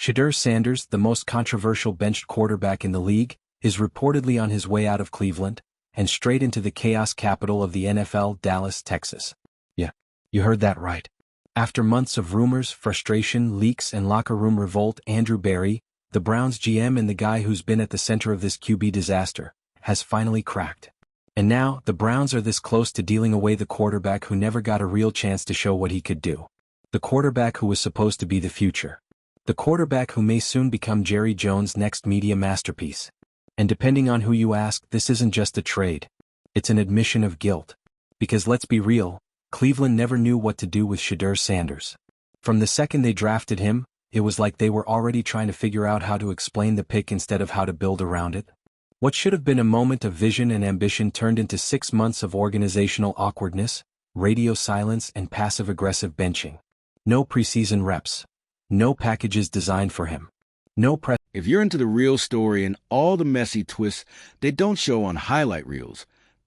Shedeur Sanders, the most controversial benched quarterback in the league, is reportedly on his way out of Cleveland and straight into the chaos capital of the NFL, Dallas, Texas. Yeah, you heard that right. After months of rumors, frustration, leaks, and locker room revolt, Andrew Berry, the Browns GM and the guy who's been at the center of this QB disaster, has finally cracked. And now, the Browns are this close to dealing away the quarterback who never got a real chance to show what he could do. The quarterback who was supposed to be the future. The quarterback who may soon become Jerry Jones' next media masterpiece. And depending on who you ask, this isn't just a trade. It's an admission of guilt. Because let's be real, Cleveland never knew what to do with Shedeur Sanders. From the second they drafted him, it was like they were already trying to figure out how to explain the pick instead of how to build around it. What should have been a moment of vision and ambition turned into 6 months of organizational awkwardness, radio silence, and passive-aggressive benching. No preseason reps. No packages designed for him. No press. If you're into the real story and all the messy twists they don't show on highlight reels,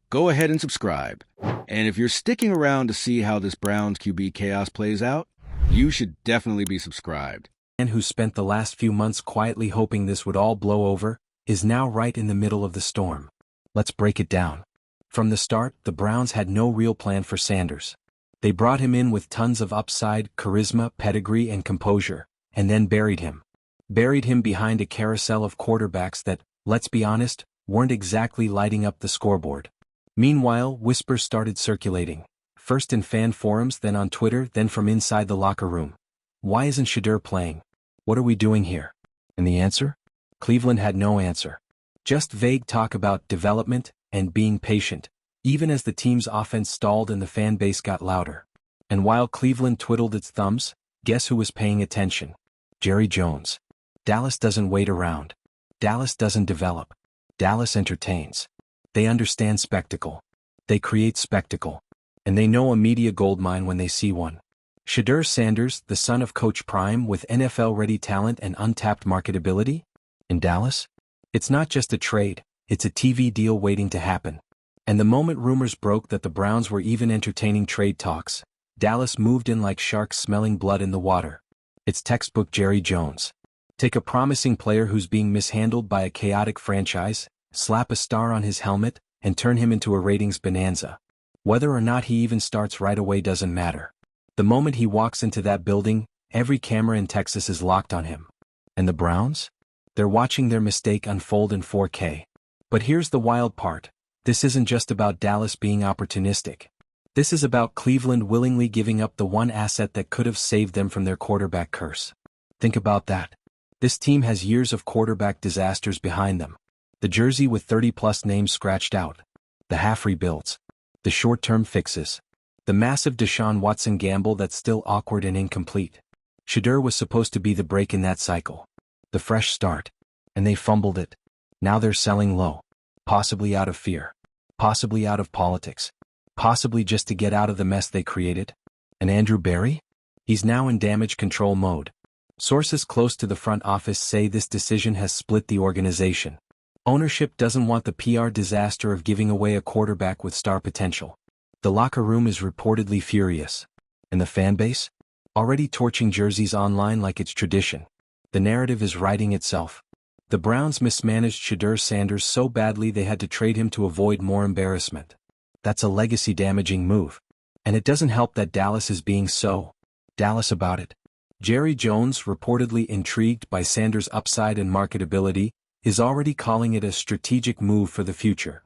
go ahead and subscribe. And if you're sticking around to see how this Browns QB chaos plays out, you should definitely be subscribed. Man who spent the last few months quietly hoping this would all blow over, is now right in the middle of the storm. Let's break it down. From the start, the Browns had no real plan for Sanders. They brought him in with tons of upside, charisma, pedigree, and composure, and then buried him. Buried him behind a carousel of quarterbacks that, let's be honest, weren't exactly lighting up the scoreboard. Meanwhile, whispers started circulating, first in fan forums, then on Twitter, then from inside the locker room. Why isn't Shedeur playing? What are we doing here? And the answer? Cleveland had no answer. Just vague talk about development and being patient, even as the team's offense stalled and the fan base got louder. And while Cleveland twiddled its thumbs, guess who was paying attention? Jerry Jones. Dallas doesn't wait around. Dallas doesn't develop. Dallas entertains. They understand spectacle. They create spectacle. And they know a media goldmine when they see one. Shedeur Sanders, the son of Coach Prime with NFL-ready talent and untapped marketability? In Dallas? It's not just a trade, it's a TV deal waiting to happen. And the moment rumors broke that the Browns were even entertaining trade talks, Dallas moved in like sharks smelling blood in the water. It's textbook Jerry Jones. Take a promising player who's being mishandled by a chaotic franchise, slap a star on his helmet, and turn him into a ratings bonanza. Whether or not he even starts right away doesn't matter. The moment he walks into that building, every camera in Texas is locked on him. And the Browns? They're watching their mistake unfold in 4K. But here's the wild part. This isn't just about Dallas being opportunistic. This is about Cleveland willingly giving up the one asset that could have saved them from their quarterback curse. Think about that. This team has years of quarterback disasters behind them. The jersey with 30-plus names scratched out. The half rebuilds. The short-term fixes. The massive Deshaun Watson gamble that's still awkward and incomplete. Shedeur was supposed to be the break in that cycle. The fresh start. And they fumbled it. Now they're selling low. Possibly out of fear. Possibly out of politics. Possibly just to get out of the mess they created. And Andrew Berry? He's now in damage control mode. Sources close to the front office say this decision has split the organization. Ownership doesn't want the PR disaster of giving away a quarterback with star potential. The locker room is reportedly furious. And the fan base? Already torching jerseys online like it's tradition. The narrative is writing itself. The Browns mismanaged Shedeur Sanders so badly they had to trade him to avoid more embarrassment. That's a legacy-damaging move. And it doesn't help that Dallas is being so Dallas about it. Jerry Jones, reportedly intrigued by Sanders' upside and marketability, is already calling it a strategic move for the future.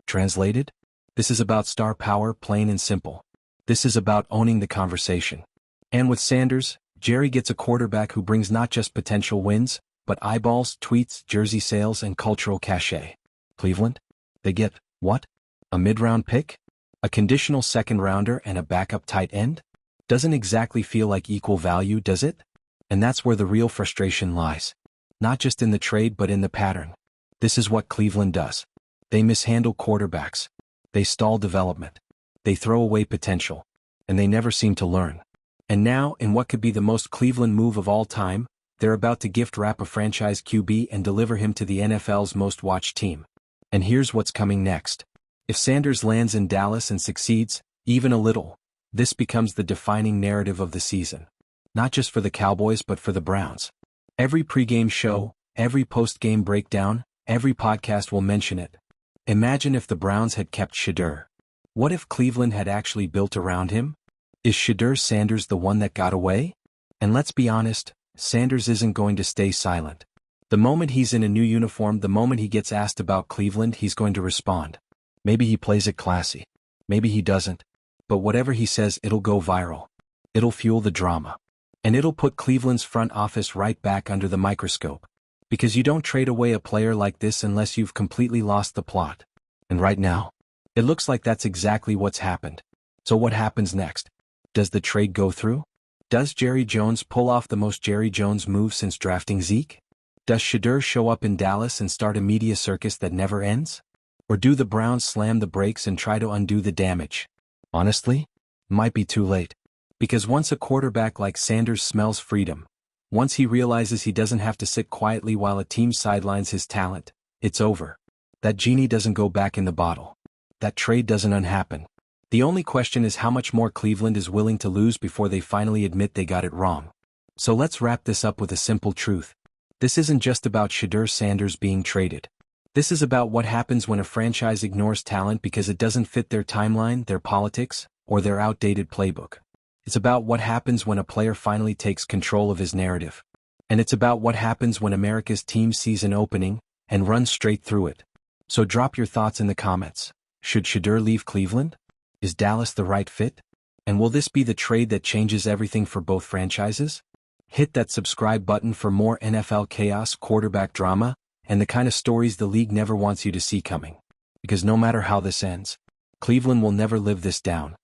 Translated? This is about star power, plain and simple. This is about owning the conversation. And with Sanders, Jerry gets a quarterback who brings not just potential wins, but eyeballs, tweets, jersey sales, and cultural cachet. Cleveland? They get, what? A mid-round pick? A conditional second-rounder and a backup tight end? Doesn't exactly feel like equal value, does it? And that's where the real frustration lies. Not just in the trade but in the pattern. This is what Cleveland does. They mishandle quarterbacks. They stall development. They throw away potential. And they never seem to learn. And now, in what could be the most Cleveland move of all time, they're about to gift-wrap a franchise QB and deliver him to the NFL's most-watched team. And here's what's coming next. If Sanders lands in Dallas and succeeds, even a little, this becomes the defining narrative of the season. Not just for the Cowboys but for the Browns. Every pregame show, every postgame breakdown, every podcast will mention it. Imagine if the Browns had kept Shedeur. What if Cleveland had actually built around him? Is Shedeur Sanders the one that got away? And let's be honest, Sanders isn't going to stay silent. The moment he's in a new uniform, the moment he gets asked about Cleveland, he's going to respond. Maybe he plays it classy. Maybe he doesn't. But whatever he says, it'll go viral. It'll fuel the drama. And it'll put Cleveland's front office right back under the microscope. Because you don't trade away a player like this unless you've completely lost the plot. And right now, it looks like that's exactly what's happened. So what happens next? Does the trade go through? Does Jerry Jones pull off the most Jerry Jones move since drafting Zeke? Does Shedeur show up in Dallas and start a media circus that never ends? Or do the Browns slam the brakes and try to undo the damage? Honestly, might be too late. Because once a quarterback like Sanders smells freedom, once he realizes he doesn't have to sit quietly while a team sidelines his talent, it's over. That genie doesn't go back in the bottle. That trade doesn't unhappen. The only question is how much more Cleveland is willing to lose before they finally admit they got it wrong. So let's wrap this up with a simple truth. This isn't just about Shedeur Sanders being traded. This is about what happens when a franchise ignores talent because it doesn't fit their timeline, their politics, or their outdated playbook. It's about what happens when a player finally takes control of his narrative. And it's about what happens when America's team sees an opening and runs straight through it. So drop your thoughts in the comments. Should Shedeur leave Cleveland? Is Dallas the right fit? And will this be the trade that changes everything for both franchises? Hit that subscribe button for more NFL chaos, quarterback drama, and the kind of stories the league never wants you to see coming. Because no matter how this ends, Cleveland will never live this down.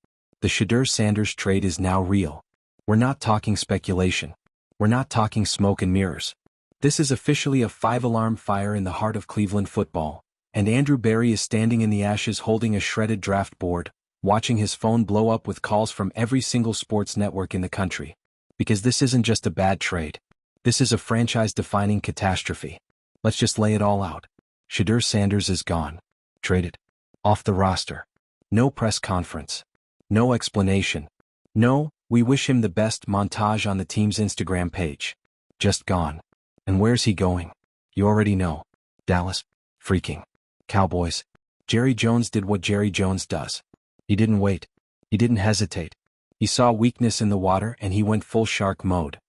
The Shedeur Sanders trade is now real. We're not talking speculation. We're not talking smoke and mirrors. This is officially a 5-alarm fire in the heart of Cleveland football, and Andrew Berry is standing in the ashes holding a shredded draft board, watching his phone blow up with calls from every single sports network in the country. Because this isn't just a bad trade. This is a franchise-defining catastrophe. Let's just lay it all out. Shedeur Sanders is gone. Traded. Off the roster. No press conference. No explanation. No, we wish him the best montage on the team's Instagram page. Just gone. And where's he going? You already know. Dallas. Freaking Cowboys. Jerry Jones did what Jerry Jones does. He didn't wait. He didn't hesitate. He saw weakness in the water and he went full shark mode.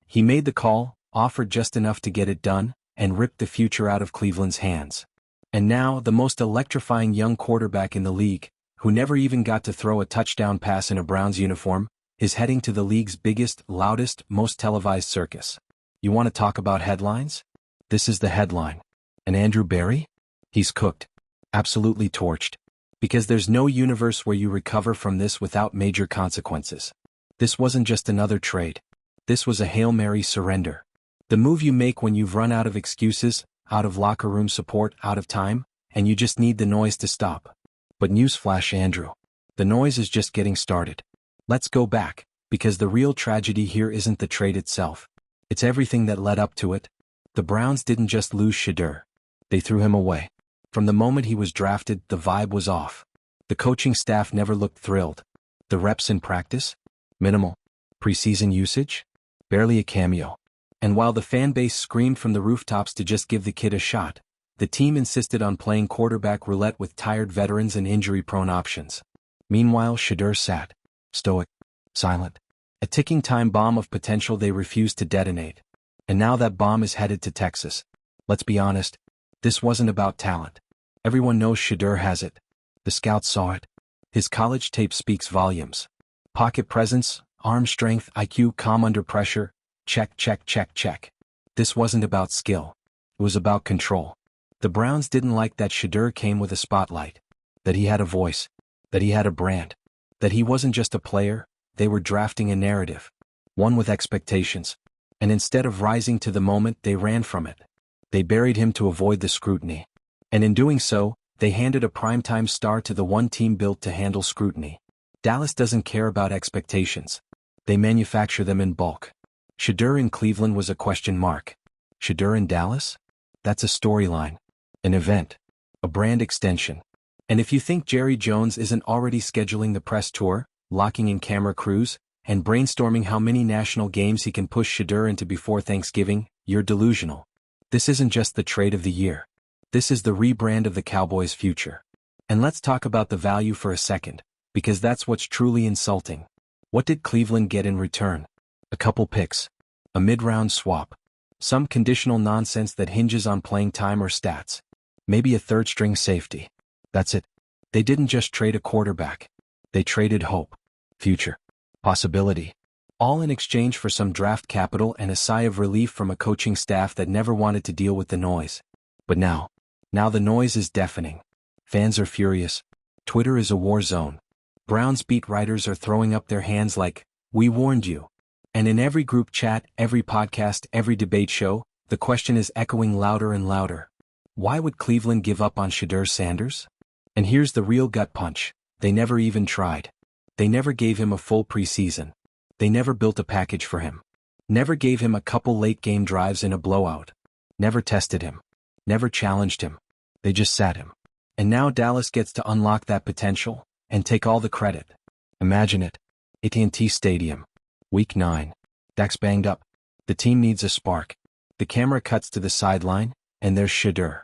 He made the call, offered just enough to get it done, and ripped the future out of Cleveland's hands. And now, the most electrifying young quarterback in the league, who never even got to throw a touchdown pass in a Browns uniform, is heading to the league's biggest, loudest, most televised circus. You want to talk about headlines? This is the headline. And Andrew Berry? He's cooked. Absolutely torched. Because there's no universe where you recover from this without major consequences. This wasn't just another trade. This was a Hail Mary surrender. The move you make when you've run out of excuses, out of locker room support, out of time, and you just need the noise to stop. But newsflash, Andrew. The noise is just getting started. Let's go back, because the real tragedy here isn't the trade itself. It's everything that led up to it. The Browns didn't just lose Shedeur. They threw him away. From the moment he was drafted, the vibe was off. The coaching staff never looked thrilled. The reps in practice? Minimal. Preseason usage? Barely a cameo. And while the fan base screamed from the rooftops to just give the kid a shot, the team insisted on playing quarterback roulette with tired veterans and injury-prone options. Meanwhile, Shedeur sat, stoic, silent, a ticking time bomb of potential they refused to detonate. And now that bomb is headed to Texas. Let's be honest, this wasn't about talent. Everyone knows Shedeur has it. The scouts saw it. His college tape speaks volumes. Pocket presence, arm strength, IQ, calm under pressure, check, check, check, check. This wasn't about skill. It was about control. The Browns didn't like that Shedeur came with a spotlight, that he had a voice, that he had a brand, that he wasn't just a player. They were drafting a narrative, one with expectations. And instead of rising to the moment, they ran from it. They buried him to avoid the scrutiny. And in doing so, they handed a primetime star to the one team built to handle scrutiny. Dallas doesn't care about expectations. They manufacture them in bulk. Shedeur in Cleveland was a question mark. Shedeur in Dallas? That's a storyline. An event. A brand extension. And if you think Jerry Jones isn't already scheduling the press tour, locking in camera crews, and brainstorming how many national games he can push Shedeur into before Thanksgiving, you're delusional. This isn't just the trade of the year. This is the rebrand of the Cowboys' future. And let's talk about the value for a second, because that's what's truly insulting. What did Cleveland get in return? A couple picks. A mid-round swap. Some conditional nonsense that hinges on playing time or stats. Maybe a third-string safety. That's it. They didn't just trade a quarterback. They traded hope, future, possibility. All in exchange for some draft capital and a sigh of relief from a coaching staff that never wanted to deal with the noise. But now the noise is deafening. Fans are furious. Twitter is a war zone. Browns beat writers are throwing up their hands like, "We warned you." And in every group chat, every podcast, every debate show, the question is echoing louder and louder. Why would Cleveland give up on Shedeur Sanders? And here's the real gut punch. They never even tried. They never gave him a full preseason. They never built a package for him. Never gave him a couple late-game drives in a blowout. Never tested him. Never challenged him. They just sat him. And now Dallas gets to unlock that potential and take all the credit. Imagine it. AT&T Stadium. Week 9. Dak's banged up. The team needs a spark. The camera cuts to the sideline, and there's Shedeur.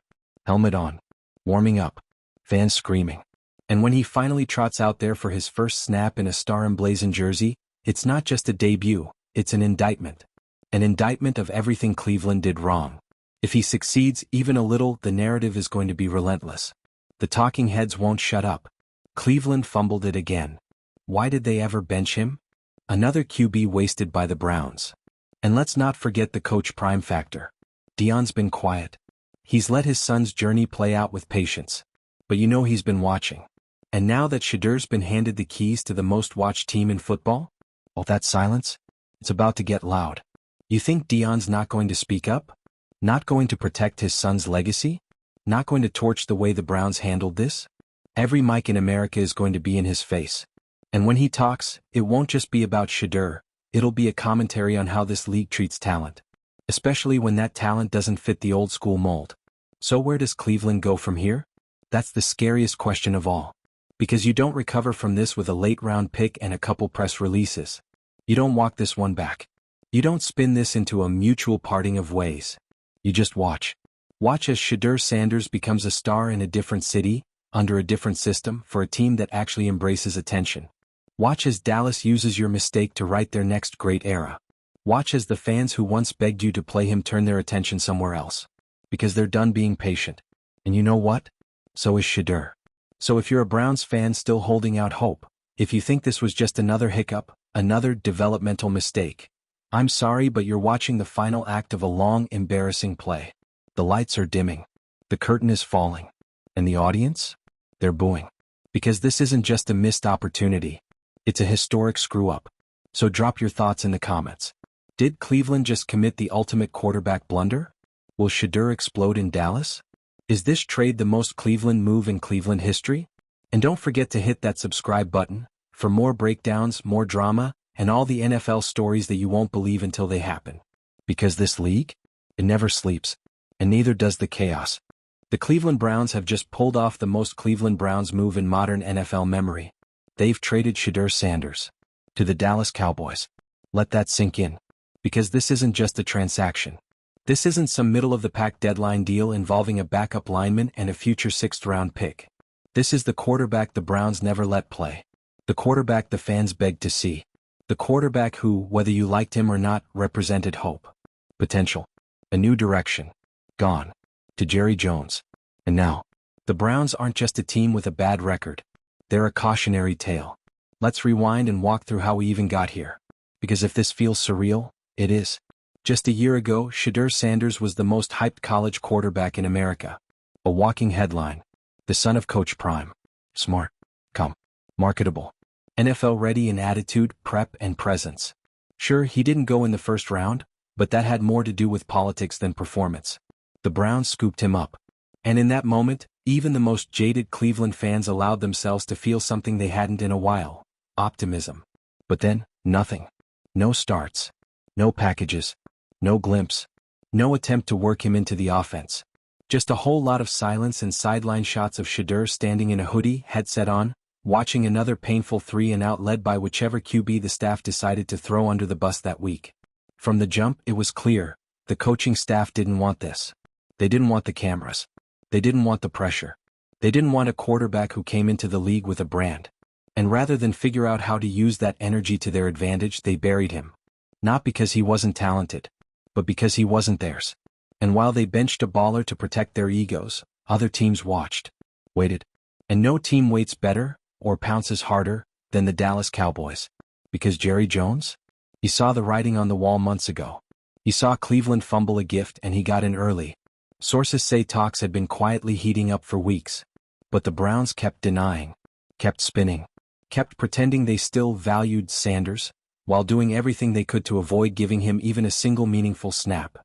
Helmet on. Warming up. Fans screaming. And when he finally trots out there for his first snap in a star-emblazoned jersey, it's not just a debut, it's an indictment. An indictment of everything Cleveland did wrong. If he succeeds even a little, the narrative is going to be relentless. The talking heads won't shut up. Cleveland fumbled it again. Why did they ever bench him? Another QB wasted by the Browns. And let's not forget the coach prime factor. Deion's been quiet. He's let his son's journey play out with patience. But you know he's been watching. And now that Shedeur's been handed the keys to the most watched team in football? All that silence? It's about to get loud. You think Deion's not going to speak up? Not going to protect his son's legacy? Not going to torch the way the Browns handled this? Every mic in America is going to be in his face. And when he talks, it won't just be about Shedeur, it'll be a commentary on how this league treats talent. Especially when that talent doesn't fit the old school mold. So where does Cleveland go from here? That's the scariest question of all. Because you don't recover from this with a late-round pick and a couple press releases. You don't walk this one back. You don't spin this into a mutual parting of ways. You just watch. Watch as Shedeur Sanders becomes a star in a different city, under a different system, for a team that actually embraces attention. Watch as Dallas uses your mistake to write their next great era. Watch as the fans who once begged you to play him turn their attention somewhere else. Because they're done being patient. And you know what? So is Shedeur. So if you're a Browns fan still holding out hope, if you think this was just another hiccup, another developmental mistake, I'm sorry, but you're watching the final act of a long, embarrassing play. The lights are dimming. The curtain is falling. And the audience? They're booing. Because this isn't just a missed opportunity. It's a historic screw-up. So drop your thoughts in the comments. Did Cleveland just commit the ultimate quarterback blunder? Will Shedeur explode in Dallas? Is this trade the most Cleveland move in Cleveland history? And don't forget to hit that subscribe button for more breakdowns, more drama, and all the NFL stories that you won't believe until they happen. Because this league? It never sleeps. And neither does the chaos. The Cleveland Browns have just pulled off the most Cleveland Browns move in modern NFL memory. They've traded Shedeur Sanders to the Dallas Cowboys. Let that sink in. Because this isn't just a transaction. This isn't some middle-of-the-pack deadline deal involving a backup lineman and a future 6th-round pick. This is the quarterback the Browns never let play. The quarterback the fans begged to see. The quarterback who, whether you liked him or not, represented hope. Potential. A new direction. Gone. To Jerry Jones. And now, the Browns aren't just a team with a bad record. They're a cautionary tale. Let's rewind and walk through how we even got here. Because if this feels surreal, it is. Just a year ago, Shedeur Sanders was the most hyped college quarterback in America. A walking headline. The son of Coach Prime. Smart. Calm. Marketable. NFL ready in attitude, prep, and presence. Sure, he didn't go in the first round, but that had more to do with politics than performance. The Browns scooped him up. And in that moment, even the most jaded Cleveland fans allowed themselves to feel something they hadn't in a while. Optimism. But then, nothing. No starts. No packages. No glimpse. No attempt to work him into the offense. Just a whole lot of silence and sideline shots of Shedeur standing in a hoodie, headset on, watching another painful 3-and-out led by whichever QB the staff decided to throw under the bus that week. From the jump, it was clear, the coaching staff didn't want this. They didn't want the cameras. They didn't want the pressure. They didn't want a quarterback who came into the league with a brand. And rather than figure out how to use that energy to their advantage, they buried him. Not because he wasn't talented, but because he wasn't theirs. And while they benched a baller to protect their egos, other teams watched, waited. And no team waits better, or pounces harder, than the Dallas Cowboys. Because Jerry Jones? He saw the writing on the wall months ago. He saw Cleveland fumble a gift and he got in early. Sources say talks had been quietly heating up for weeks. But the Browns kept denying, kept spinning, kept pretending they still valued Sanders, while doing everything they could to avoid giving him even a single meaningful snap.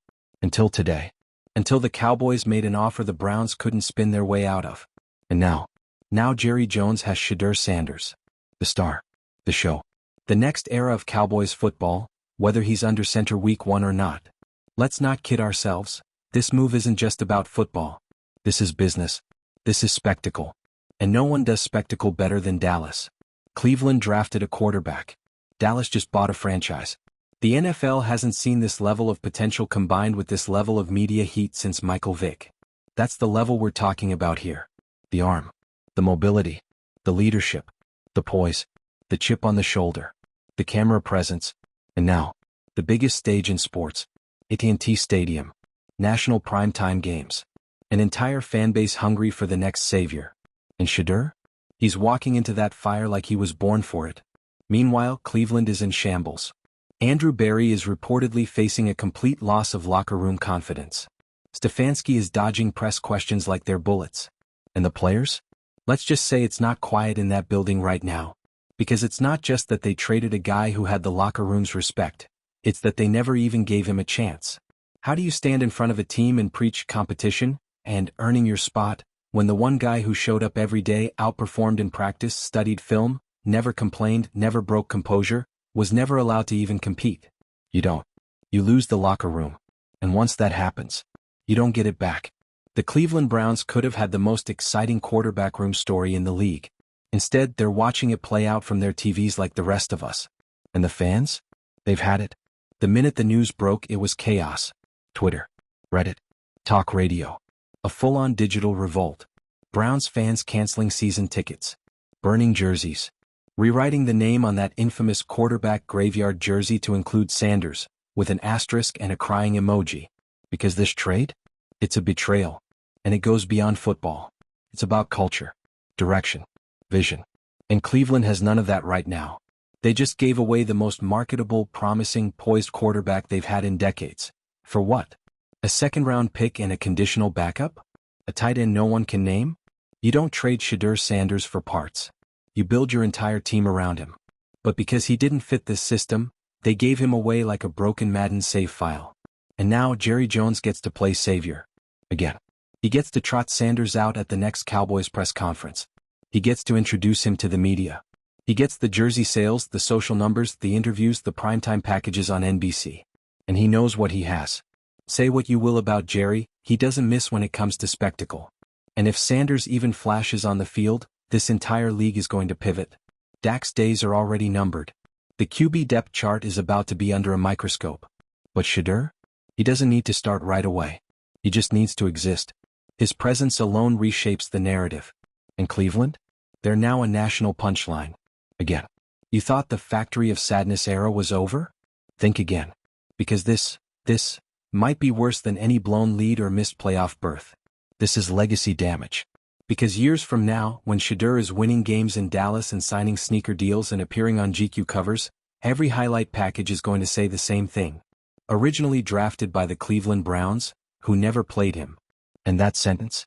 Until today. Until the Cowboys made an offer the Browns couldn't spin their way out of. And now Jerry Jones has Shedeur Sanders. The star. The show. The next era of Cowboys football, whether he's under center week 1 or not. Let's not kid ourselves, this move isn't just about football. This is business. This is spectacle. And no one does spectacle better than Dallas. Cleveland drafted a quarterback. Dallas just bought a franchise. The NFL hasn't seen this level of potential combined with this level of media heat since Michael Vick. That's the level we're talking about here. The arm. The mobility. The leadership. The poise. The chip on the shoulder. The camera presence. And now, the biggest stage in sports. AT&T Stadium. National primetime games. An entire fanbase hungry for the next savior. And Shedeur? He's walking into that fire like he was born for it. Meanwhile, Cleveland is in shambles. Andrew Berry is reportedly facing a complete loss of locker room confidence. Stefanski is dodging press questions like they're bullets. And the players? Let's just say it's not quiet in that building right now. Because it's not just that they traded a guy who had the locker room's respect. It's that they never even gave him a chance. How do you stand in front of a team and preach competition, and earning your spot, when the one guy who showed up every day, outperformed in practice, studied film, never complained, never broke composure, was never allowed to even compete? You don't. You lose the locker room. And once that happens, you don't get it back. The Cleveland Browns could have had the most exciting quarterback room story in the league. Instead, they're watching it play out from their TVs like the rest of us. And the fans? They've had it. The minute the news broke, it was chaos. Twitter, Reddit, talk radio. A full-on digital revolt. Browns fans canceling season tickets. Burning jerseys. Rewriting the name on that infamous quarterback graveyard jersey to include Sanders, with an asterisk and a crying emoji. Because this trade? It's a betrayal. And it goes beyond football. It's about culture, direction, vision. And Cleveland has none of that right now. They just gave away the most marketable, promising, poised quarterback they've had in decades. For what? A second-round pick and a conditional backup? A tight end no one can name? You don't trade Shedeur Sanders for parts. You build your entire team around him. But because he didn't fit this system, they gave him away like a broken Madden save file. And now Jerry Jones gets to play savior. Again. He gets to trot Sanders out at the next Cowboys press conference. He gets to introduce him to the media. He gets the jersey sales, the social numbers, the interviews, the primetime packages on NBC. And he knows what he has. Say what you will about Jerry, he doesn't miss when it comes to spectacle. And if Sanders even flashes on the field, this entire league is going to pivot. Dak's days are already numbered. The QB depth chart is about to be under a microscope. But Shedeur? He doesn't need to start right away. He just needs to exist. His presence alone reshapes the narrative. And Cleveland? They're now a national punchline. Again. You thought the Factory of Sadness era was over? Think again. Because this might be worse than any blown lead or missed playoff berth. This is legacy damage. Because years from now, when Shedeur is winning games in Dallas and signing sneaker deals and appearing on GQ covers, every highlight package is going to say the same thing. Originally drafted by the Cleveland Browns, who never played him. And that sentence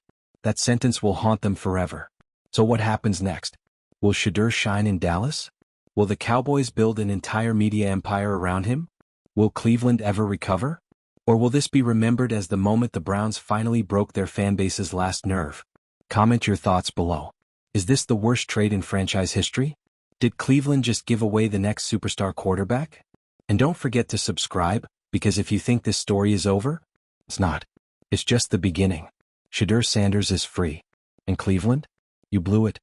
will haunt them forever. So what happens next? Will Shedeur shine in Dallas? Will the Cowboys build an entire media empire around him? Will Cleveland ever recover? Or will this be remembered as the moment the Browns finally broke their fanbase's last nerve? Comment your thoughts below. Is this the worst trade in franchise history? Did Cleveland just give away the next superstar quarterback? And don't forget to subscribe, because if you think this story is over, it's not. It's just the beginning. Shedeur Sanders is free. And Cleveland? You blew it.